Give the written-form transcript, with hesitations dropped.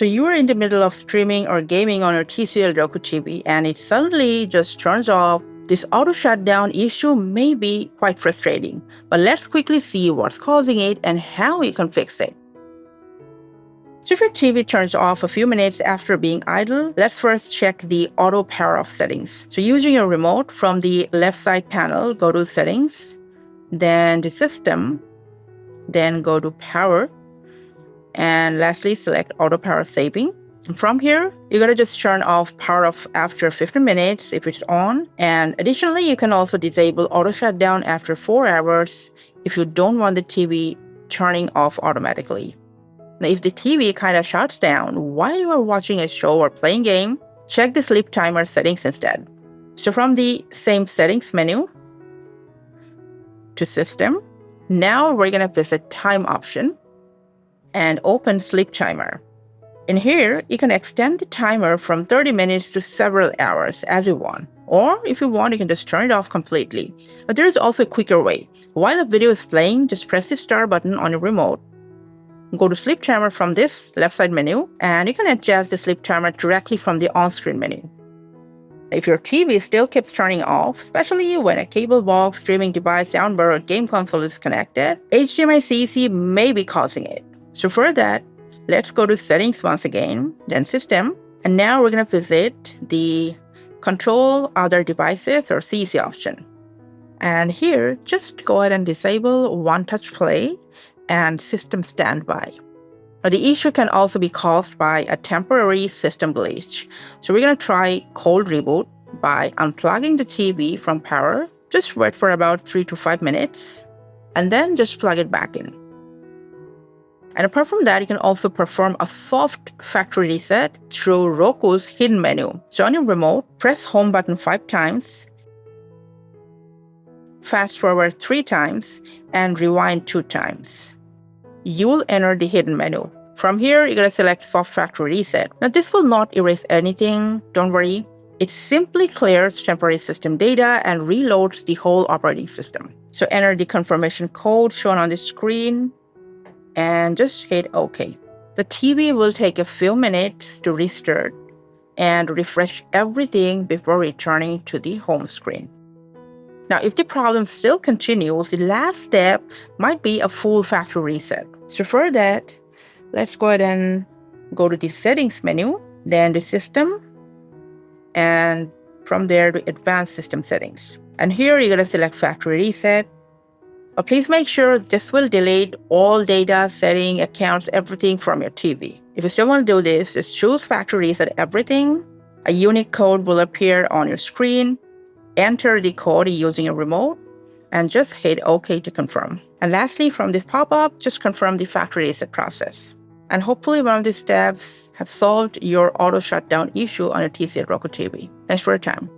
So you are in the middle of streaming or gaming on your TCL Roku TV and it suddenly just turns off. This auto shutdown issue may be quite frustrating, but let's quickly see what's causing it and how we can fix it. So if your TV turns off a few minutes after being idle, let's first check the auto power off settings. So using your remote from the left side panel, go to settings, then to system, then go to power, and lastly select auto power saving. And from here, you're gonna just turn off power off after 15 minutes if it's on. And additionally, you can also disable auto shutdown after 4 hours if you don't want the TV turning off automatically. Now, if the TV kind of shuts down while you are watching a show or playing game, check the sleep timer settings instead. So from the same settings menu to system, now we're gonna visit time option and open sleep timer. In here, you can extend the timer from 30 minutes to several hours as you want. Or if you want, you can just turn it off completely. But there is also a quicker way. While a video is playing, just press the start button on your remote. Go to sleep timer from this left side menu, and you can adjust the sleep timer directly from the on-screen menu. If your TV still keeps turning off, especially when a cable box, streaming device, soundbar, or game console is connected, HDMI CEC may be causing it. So for that, let's go to settings once again, then system, and now we're going to visit the control other devices or CEC option. And here, just go ahead and disable one touch play and system standby. Now, the issue can also be caused by a temporary system glitch. So we're going to try cold reboot by unplugging the TV from power. Just wait for about 3 to 5 minutes and then just plug it back in. And apart from that, you can also perform a soft factory reset through Roku's hidden menu. So on your remote, press home button 5 times, fast forward 3 times, and rewind 2 times. You will enter the hidden menu. From here, you're going to select soft factory reset. Now this will not erase anything, don't worry. It simply clears temporary system data and reloads the whole operating system. So enter the confirmation code shown on the screen and just hit OK. The TV will take a few minutes to restart and refresh everything before returning to the home screen. Now, if the problem still continues, the last step might be a full factory reset. So for that, let's go ahead and go to the settings menu, then the system, and from there to advanced system settings. And here you're going to select factory reset. But please make sure this will delete all data, setting, accounts, everything from your TV. If you still want to do this, just choose factory reset everything. A unique code will appear on your screen. Enter the code using your remote and just hit OK to confirm. And lastly, from this pop-up, just confirm the factory reset process. And hopefully one of these steps have solved your auto shutdown issue on your TCL Roku TV. Thanks for your time.